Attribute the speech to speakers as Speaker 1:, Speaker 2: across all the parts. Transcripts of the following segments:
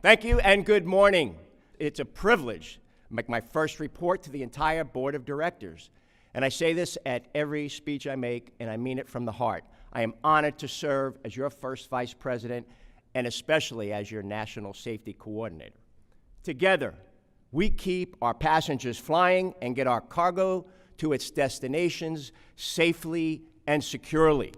Speaker 1: Thank you and good morning. It's a privilege to make my first report to the entire board of directors. And I say this at every speech I make, and I mean it from the heart. I am honored to serve as your first vice president and especially as your national safety coordinator. Together, we keep our passengers flying and get our cargo to its destinations safely and securely.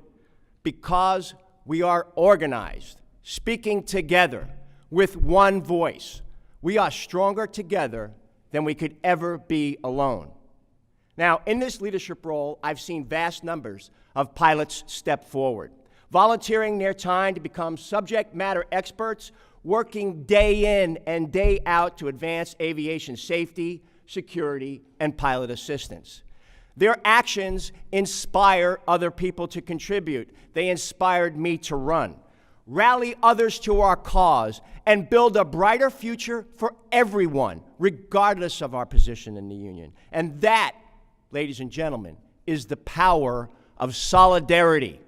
Speaker 1: Because we are organized, speaking together with one voice. We are stronger together than we could ever be alone. Now, in this leadership role, I've seen vast numbers of pilots step forward, volunteering their time to become subject matter experts, working day in and day out to advance aviation safety, security, and pilot assistance. Their actions inspire other people to contribute. They inspired me to run, rally others to our cause, and build a brighter future for everyone, regardless of our position in the union. And that, ladies and gentlemen, is the power of solidarity.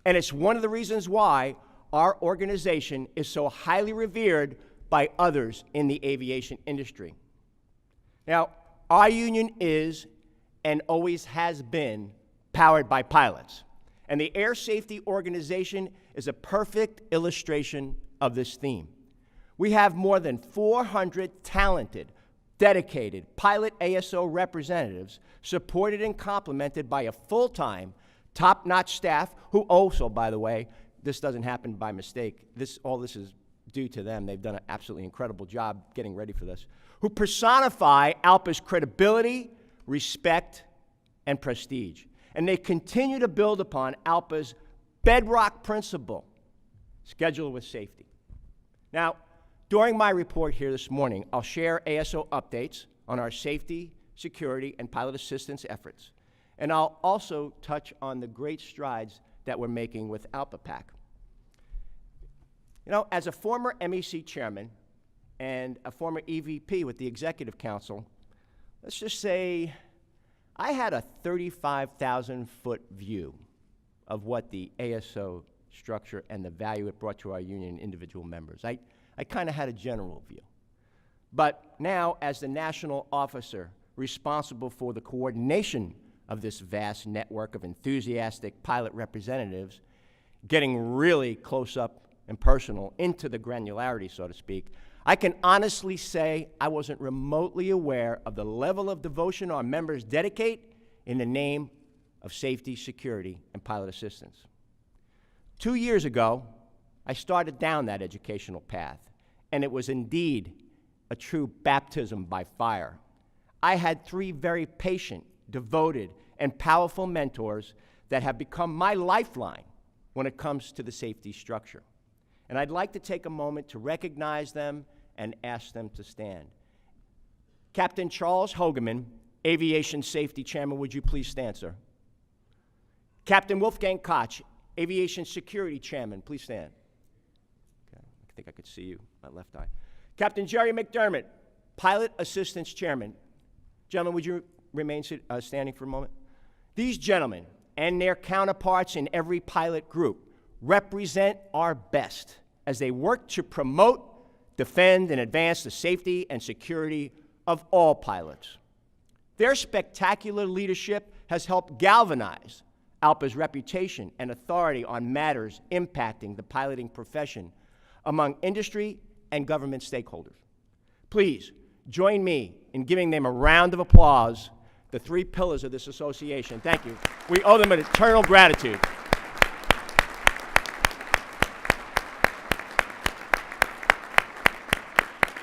Speaker 1: And it's one of the reasons why our organization is so highly revered by others in the aviation industry. Now, our union is and always has been powered by pilots. And the Air Safety Organization is a perfect illustration of this theme. We have more than 400 talented, dedicated pilot ASO representatives supported and complemented by a full-time, top-notch staff who also, by the way, this doesn't happen by mistake. All this is due to them. They've done an absolutely incredible job getting ready for this, who personify ALPA's credibility, respect, and prestige. And they continue to build upon ALPA's bedrock principle, schedule with safety. Now, during my report here this morning, I'll share ASO updates on our safety, security, and pilot assistance efforts. And I'll also touch on the great strides that we're making with ALPA PAC. You know, as a former MEC chairman and a former EVP with the Executive Council, let's just say I had a 35,000-foot view of what the ASO structure and the value it brought to our union and individual members. I kind of had a general view. But now, as the national officer responsible for the coordination of this vast network of enthusiastic pilot representatives, getting really close up and personal into the granularity, so to speak, I can honestly say I wasn't remotely aware of the level of devotion our members dedicate in the name of safety, security, and pilot assistance. 2 years ago, I started down that educational path, and it was indeed a true baptism by fire. I had 3 very patient, devoted, and powerful mentors that have become my lifeline when it comes to the safety structure. And I'd like to take a moment to recognize them and ask them to stand. Captain Charles Hogeman, Aviation Safety Chairman, would you please stand, sir? Captain Wolfgang Koch, Aviation Security Chairman, please stand. Okay, I think I could see you, my left eye. Captain Jerry McDermott, Pilot Assistance Chairman. Gentlemen, would you remain standing for a moment? These gentlemen and their counterparts in every pilot group represent our best as they work to promote, defend, and advance the safety and security of all pilots. Their spectacular leadership has helped galvanize ALPA's reputation and authority on matters impacting the piloting profession among industry and government stakeholders. Please join me in giving them a round of applause, the 3 pillars of this association. Thank you. We owe them an eternal gratitude.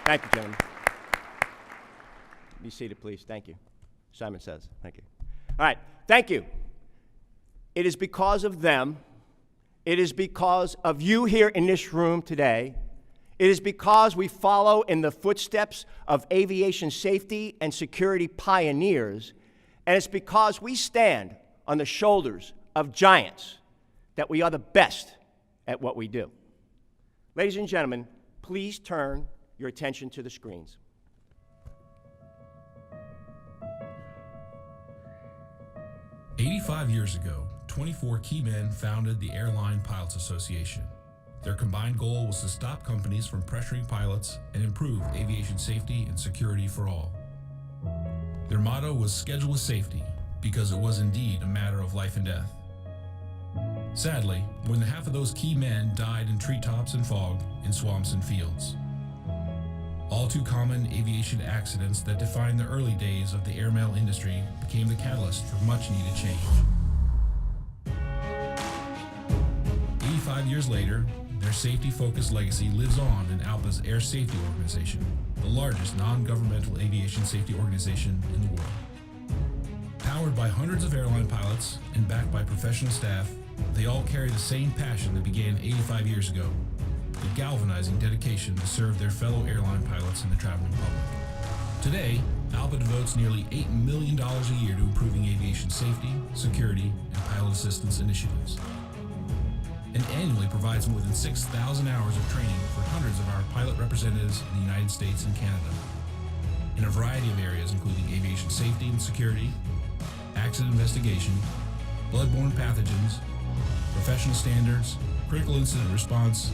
Speaker 1: Thank you, gentlemen. Be seated, please. Thank you. Simon says, thank you. All right, thank you. It is because of them, it is because of you here in this room today, it is because we follow in the footsteps of aviation safety and security pioneers, and it's because we stand on the shoulders of giants that we are the best at what we do. Ladies and gentlemen, please turn your attention to the screens.
Speaker 2: 85 years ago, 24 key men founded the Airline Pilots Association. Their combined goal was to stop companies from pressuring pilots and improve aviation safety and security for all. Their motto was "Schedule with safety," because it was indeed a matter of life and death. Sadly, more than half of those key men died in treetops and fog, in swamps and fields. All too common aviation accidents that defined the early days of the airmail industry became the catalyst for much needed change. 85 years later, their safety-focused legacy lives on in ALPA's Air Safety Organization, the largest non-governmental aviation safety organization in the world. Powered by hundreds of airline pilots and backed by professional staff, they all carry the same passion that began 85 years ago, the galvanizing dedication to serve their fellow airline pilots and the traveling public. Today, ALPA devotes nearly $8 million a year to improving aviation safety, security, and pilot assistance initiatives, and annually provides more than 6,000 hours of training for hundreds of our pilot representatives in the United States and Canada, in a variety of areas including aviation safety and security, accident investigation, bloodborne pathogens, professional standards, critical incident response,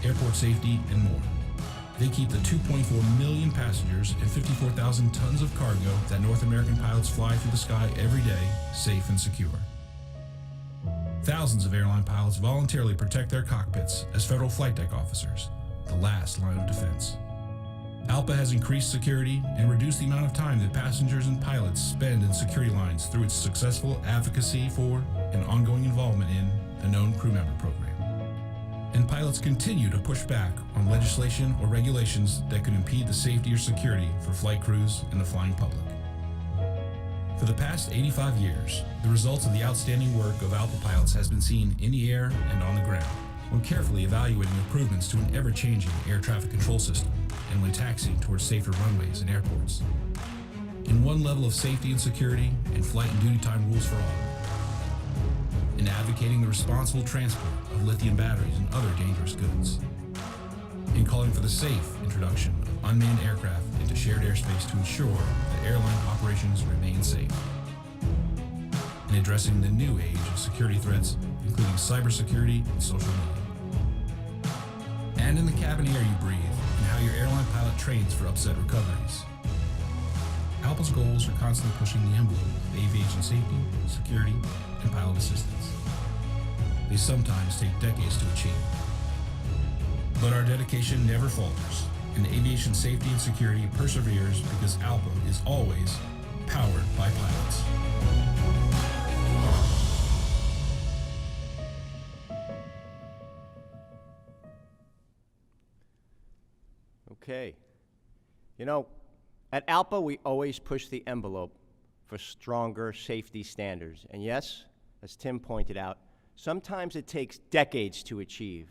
Speaker 2: airport safety, and more. They keep the 2.4 million passengers and 54,000 tons of cargo that North American pilots fly through the sky every day safe and secure. Thousands of airline pilots voluntarily protect their cockpits as federal flight deck officers, the last line of defense. ALPA has increased security and reduced the amount of time that passengers and pilots spend in security lines through its successful advocacy for and ongoing involvement in the Known Crew Member Program. And pilots continue to push back on legislation or regulations that could impede the safety or security for flight crews and the flying public. For the past 85 years, the results of the outstanding work of ALPA pilots has been seen in the air and on the ground, when carefully evaluating improvements to an ever-changing air traffic control system and when taxiing towards safer runways and airports. In one level of safety and security and flight and duty time rules for all. In advocating the responsible transport of lithium batteries and other dangerous goods. In calling for the safe introduction of unmanned aircraft into shared airspace to ensure that airline operations remain safe. In addressing the new age of security threats, including cybersecurity and social media. And in the cabin air you breathe and how your airline pilot trains for upset recoveries. ALPA's goals are constantly pushing the envelope of aviation safety, security, and pilot assistance. They sometimes take decades to achieve. But our dedication never falters, and aviation safety and security perseveres because ALPA is always powered by pilots.
Speaker 1: Okay. You know, at ALPA, we always push the envelope for stronger safety standards. And yes, as Tim pointed out, sometimes it takes decades to achieve.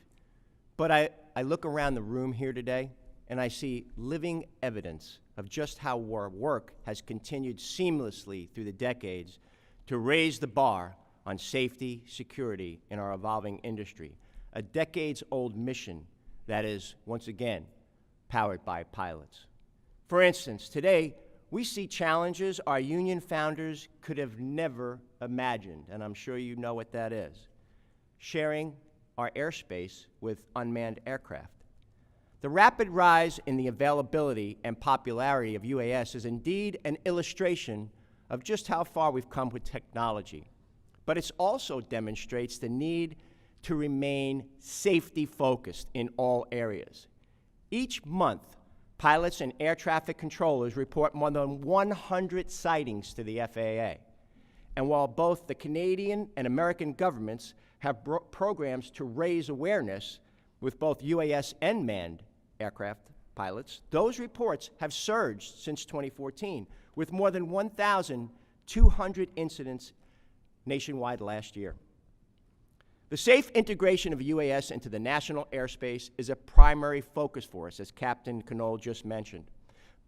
Speaker 1: But I look around the room here today, and I see living evidence of just how our work has continued seamlessly through the decades to raise the bar on safety, security in our evolving industry. A decades-old mission that is, once again, powered by pilots. For instance, today, we see challenges our union founders could have never imagined, and I'm sure you know what that is. Sharing our airspace with unmanned aircraft. The rapid rise in the availability and popularity of UAS is indeed an illustration of just how far we've come with technology, but it also demonstrates the need to remain safety-focused in all areas. Each month, pilots and air traffic controllers report more than 100 sightings to the FAA. And while both the Canadian and American governments have programs to raise awareness with both UAS and manned aircraft pilots, those reports have surged since 2014, with more than 1,200 incidents nationwide last year. The safe integration of UAS into the national airspace is a primary focus for us, as Captain Knoll just mentioned.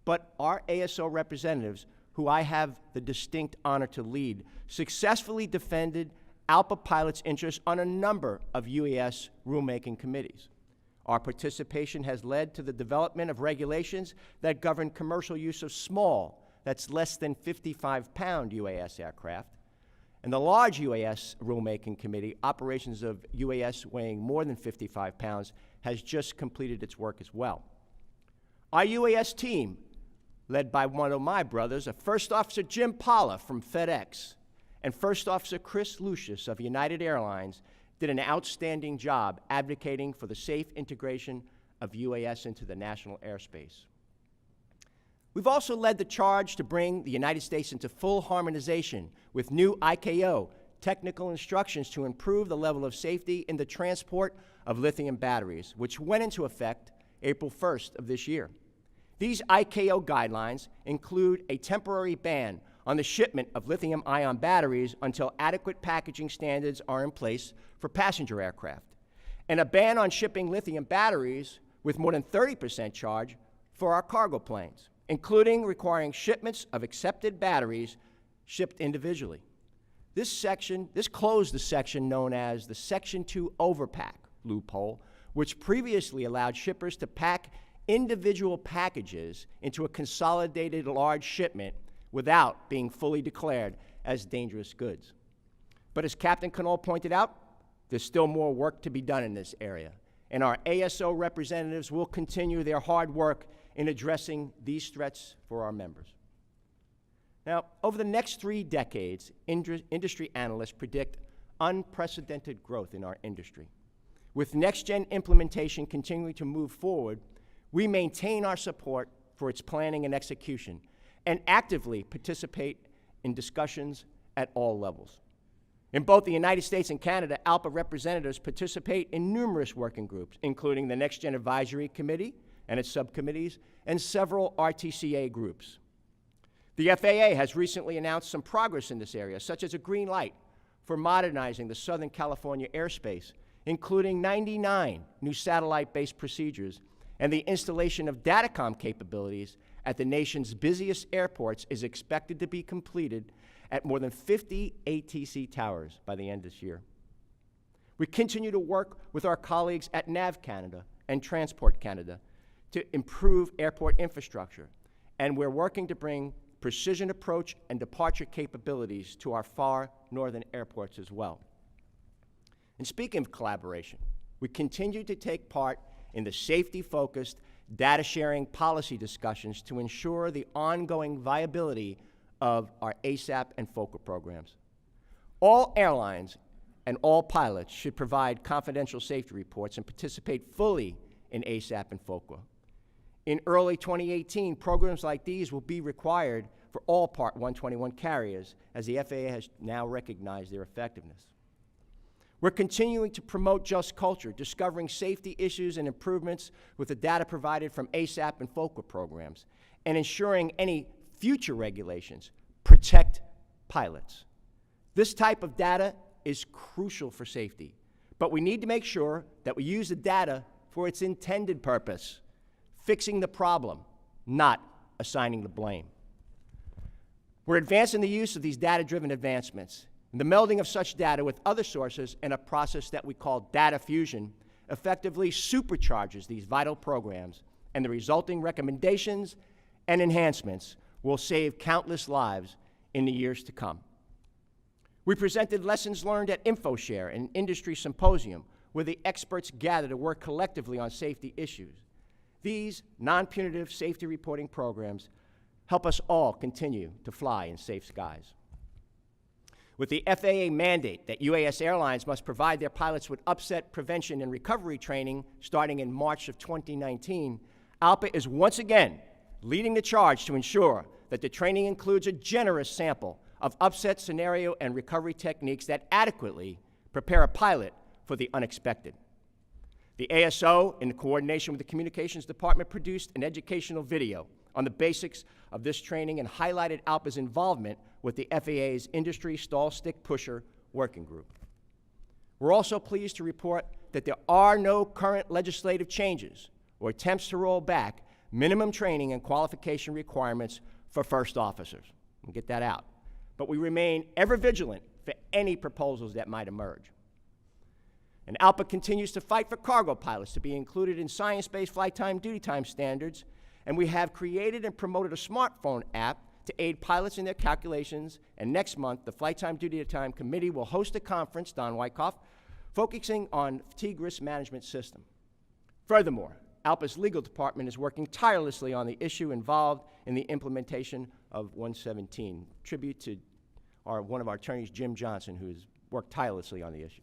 Speaker 1: But our ASO representatives, who I have the distinct honor to lead, successfully defended ALPA pilots' interests on a number of UAS rulemaking committees. Our participation has led to the development of regulations that govern commercial use of small, that's less than 55-pound UAS aircraft, And the large UAS rulemaking committee, operations of UAS weighing more than 55 pounds, has just completed its work as well. Our UAS team, led by one of my brothers, First Officer Jim Paula from FedEx, and First Officer Chris Lucius of United Airlines, did an outstanding job advocating for the safe integration of UAS into the national airspace. We've also led the charge to bring the United States into full harmonization with new ICAO technical instructions to improve the level of safety in the transport of lithium batteries, which went into effect April 1st of this year. These ICAO guidelines include a temporary ban on the shipment of lithium-ion batteries until adequate packaging standards are in place for passenger aircraft, and a ban on shipping lithium batteries with more than 30% charge for our cargo planes, including requiring shipments of accepted batteries shipped individually. This closed the section known as the Section 2 overpack loophole, which previously allowed shippers to pack individual packages into a consolidated large shipment without being fully declared as dangerous goods. But as Captain Knoll pointed out, there's still more work to be done in this area, and our ASO representatives will continue their hard work in addressing these threats for our members. Now, over the next 3 decades, industry analysts predict unprecedented growth in our industry. With NextGen implementation continuing to move forward, we maintain our support for its planning and execution and actively participate in discussions at all levels. In both the United States and Canada, ALPA representatives participate in numerous working groups, including the NextGen Advisory Committee and its subcommittees, and several RTCA groups. The FAA has recently announced some progress in this area, such as a green light for modernizing the Southern California airspace, including 99 new satellite-based procedures, and the installation of datacom capabilities at the nation's busiest airports is expected to be completed at more than 50 ATC towers by the end of this year. We continue to work with our colleagues at NAV Canada and Transport Canada to improve airport infrastructure, and we're working to bring precision approach and departure capabilities to our far northern airports as well. And speaking of collaboration, we continue to take part in the safety-focused data-sharing policy discussions to ensure the ongoing viability of our ASAP and FOCA programs. All airlines and all pilots should provide confidential safety reports and participate fully in ASAP and FOCA. In early 2018, programs like these will be required for all Part 121 carriers, as the FAA has now recognized their effectiveness. We're continuing to promote just culture, discovering safety issues and improvements with the data provided from ASAP and FOCA programs, and ensuring any future regulations protect pilots. This type of data is crucial for safety, but we need to make sure that we use the data for its intended purpose, fixing the problem, not assigning the blame. We're advancing the use of these data-driven advancements. The melding of such data with other sources in a process that we call data fusion effectively supercharges these vital programs, and the resulting recommendations and enhancements will save countless lives in the years to come. We presented lessons learned at InfoShare, an industry symposium where the experts gather to work collectively on safety issues. These non-punitive safety reporting programs help us all continue to fly in safe skies. With the FAA mandate that UAS airlines must provide their pilots with upset prevention and recovery training starting in March of 2019, ALPA is once again leading the charge to ensure that the training includes a generous sample of upset scenario and recovery techniques that adequately prepare a pilot for the unexpected. The ASO, in coordination with the Communications Department, produced an educational video on the basics of this training and highlighted ALPA's involvement with the FAA's Industry Stall Stick Pusher Working Group. We're also pleased to report that there are no current legislative changes or attempts to roll back minimum training and qualification requirements for first officers. We'll get that out. But we remain ever vigilant for any proposals that might emerge. And ALPA continues to fight for cargo pilots to be included in science-based flight time duty time standards, and we have created and promoted a smartphone app to aid pilots in their calculations, and next month, the Flight Time Duty Time Committee will host a conference, Don Wyckoff, focusing on fatigue risk management system. Furthermore, ALPA's legal department is working tirelessly on the issue involved in the implementation of 117. Tribute to one of our attorneys, Jim Johnson, who has worked tirelessly on the issue.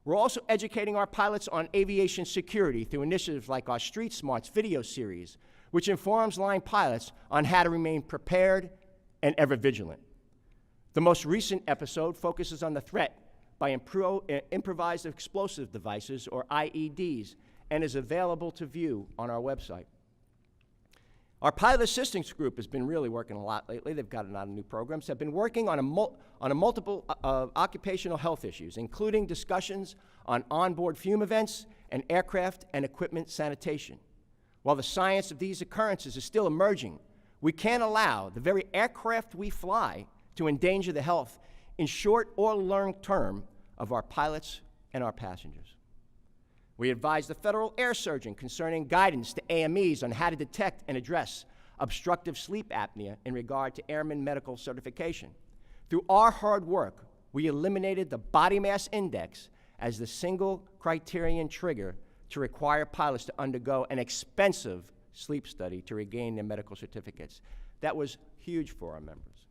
Speaker 1: We're also educating our pilots on aviation security through initiatives like our Street Smarts video series, which informs line pilots on how to remain prepared and ever vigilant. The most recent episode focuses on the threat by improvised explosive devices, or IEDs, and is available to view on our website. Our pilot assistance group has been really working a lot lately. They've got a lot of new programs. Have been working on multiple occupational health issues, including discussions on onboard fume events and aircraft and equipment sanitation. While the science of these occurrences is still emerging, we can't allow the very aircraft we fly to endanger the health in short or long term of our pilots and our passengers. We advise the federal air surgeon concerning guidance to AMEs on how to detect and address obstructive sleep apnea in regard to airman medical certification. Through our hard work, we eliminated the body mass index as the single criterion trigger to require pilots to undergo an expensive sleep study to regain their medical certificates. That was huge for our members.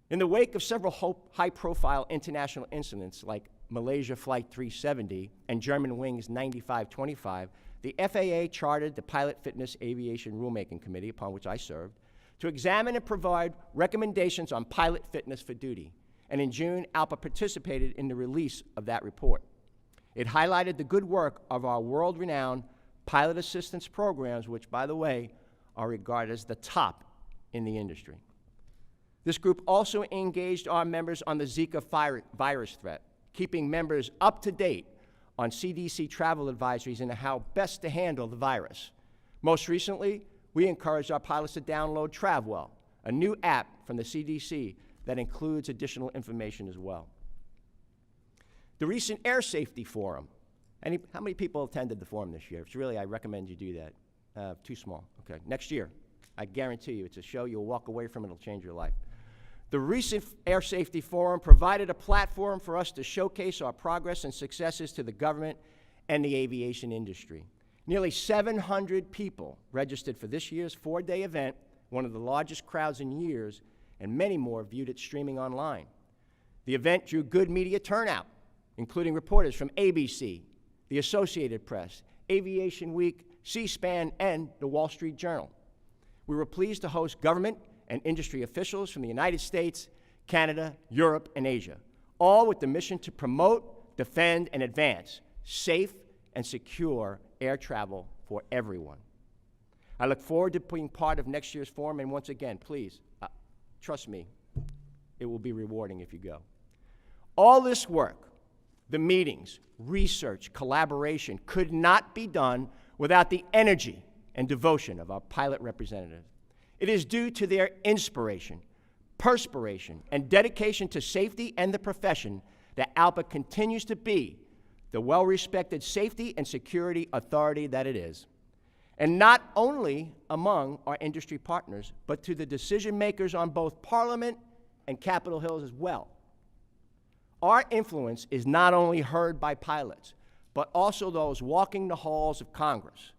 Speaker 1: In the wake of several high-profile international incidents like Malaysia Flight 370 and German Wings 9525, the FAA chartered the Pilot Fitness Aviation Rulemaking Committee, upon which I served, to examine and provide recommendations on pilot fitness for duty. And in June, ALPA participated in the release of that report. It highlighted the good work of our world-renowned pilot assistance programs, which, by the way, are regarded as the top in the industry. This group also engaged our members on the Zika virus threat, keeping members up to date on CDC travel advisories and how best to handle the virus. Most recently, we encouraged our pilots to download TravWell, a new app from the CDC that includes additional information as well. The recent Air Safety Forum. How many people attended the forum this year? It's really, I recommend you do that. Too small. Okay, next year. I guarantee you, it's a show you'll walk away from, it'll change your life. The recent Air Safety Forum provided a platform for us to showcase our progress and successes to the government and the aviation industry. Nearly 700 people registered for this year's 4-day event, one of the largest crowds in years, and many more viewed it streaming online. The event drew good media turnout, including reporters from ABC, the Associated Press, Aviation Week, C-SPAN, and the Wall Street Journal. We were pleased to host government and industry officials from the United States, Canada, Europe, and Asia, all with the mission to promote, defend, and advance safe and secure air travel for everyone. I look forward to being part of next year's forum, and once again, please, trust me, it will be rewarding if you go. All this work, the meetings, research, collaboration, could not be done without the energy and devotion of our pilot representatives. It is due to their inspiration, perspiration, and dedication to safety and the profession that ALPA continues to be the well-respected safety and security authority that it is. And not only among our industry partners, but to the decision makers on both Parliament and Capitol Hill as well. Our influence is not only heard by pilots, but also those walking the halls of Congress.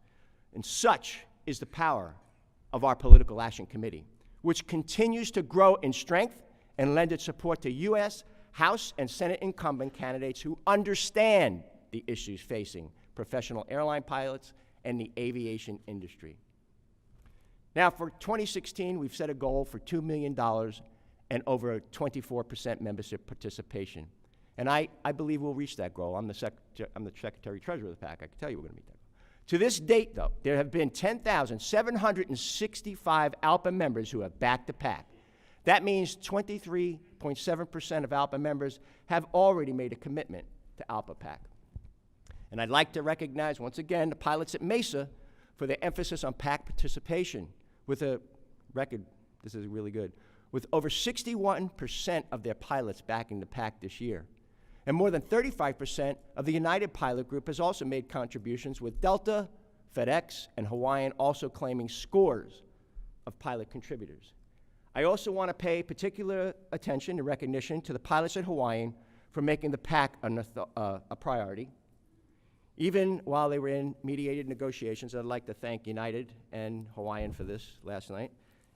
Speaker 1: And such is the power of our Political Action Committee, which continues to grow in strength and lend its support to U.S. House and Senate incumbent candidates who understand the issues facing professional airline pilots and the aviation industry. Now, for 2016, we've set a goal for $2 million and over 24% membership participation. And I believe we'll reach that goal. I'm the Secretary-Treasurer of the PAC. I can tell you we're going to meet that goal. To this date, though, there have been 10,765 ALPA members who have backed the PAC. That means 23.7% of ALPA members have already made a commitment to ALPA PAC. And I'd like to recognize, once again, the pilots at Mesa for their emphasis on PAC participation with a record, this is really good, with over 61% of their pilots backing the PAC this year. And more than 35% of the United Pilot Group has also made contributions, with Delta, FedEx, and Hawaiian also claiming scores of pilot contributors. I also want to pay particular attention and recognition to the pilots at Hawaiian for making the PAC a priority. Even while they were in mediated negotiations, I'd like to thank United and Hawaiian for this last night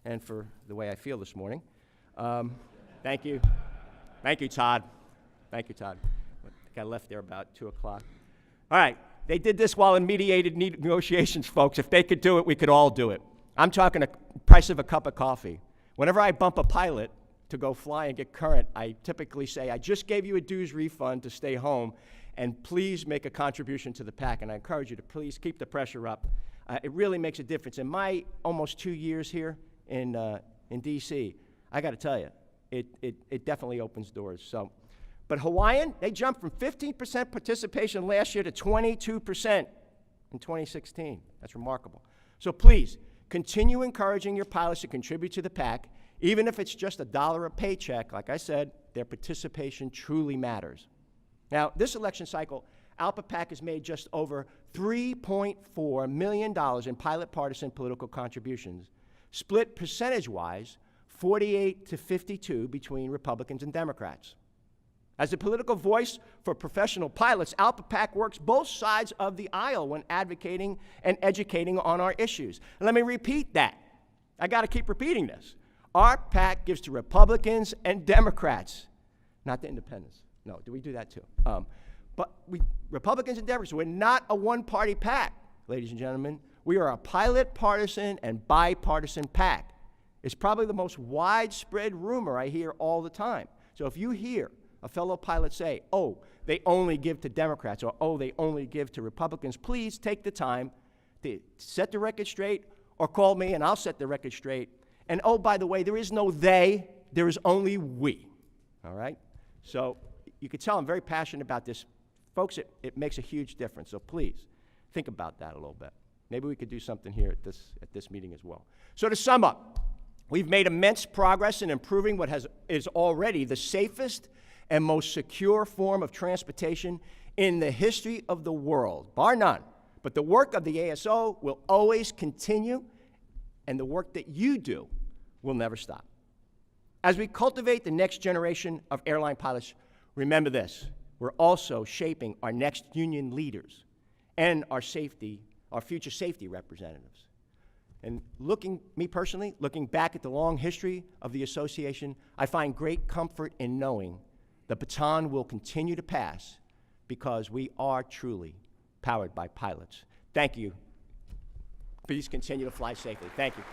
Speaker 1: and for the way I feel this morning. Thank you. Thank you, Todd. Thank you, Todd. I think I left there about 2 o'clock. All right, they did this while in mediated negotiations, folks. If they could do it, we could all do it. I'm talking the price of a cup of coffee. Whenever I bump a pilot to go fly and get current, I typically say, I just gave you a dues refund to stay home, and please make a contribution to the PAC. And I encourage you to please keep the pressure up. It really makes a difference. In my almost 2 years here in D.C., I got to tell you, it definitely opens doors. So, but Hawaiian, they jumped from 15% participation last year to 22% in 2016. That's remarkable. So please, continue encouraging your pilots to contribute to the PAC, even if it's just $1 a paycheck. Like I said, their participation truly matters. Now, this election cycle, ALPA PAC has made just over $3.4 million in pilot partisan political contributions, split percentage-wise 48 to 52 between Republicans and Democrats. As a political voice for professional pilots, ALPA PAC works both sides of the aisle when advocating and educating on our issues. And let me repeat that. I got to keep repeating this. Our PAC gives to Republicans and Democrats, not to independents. No, do we do that too? But Republicans and Democrats, we're not a one-party PAC, ladies and gentlemen. We are a pilot partisan and bipartisan PAC. It's probably the most widespread rumor I hear all the time. So if you hear a fellow pilot say, oh, they only give to Democrats, or oh, they only give to Republicans, please take the time to set the record straight, or call me and I'll set the record straight. And oh, by the way, there is no they, there is only we, all right? So you can tell I'm very passionate about this. Folks, it makes a huge difference, so please think about that a little bit. Maybe we could do something here at this meeting as well. So to sum up, we've made immense progress in improving what is already the safest and most secure form of transportation in the history of the world, bar none. But the work of the ASO will always continue, and the work that you do will never stop. As we cultivate the next generation of airline pilots, remember this: we're also shaping our next union leaders and our future safety representatives. And me personally, looking back at the long history of the association, I find great comfort in knowing the baton will continue to pass because we are truly powered by pilots. Thank you. Please continue to fly safely. Thank you.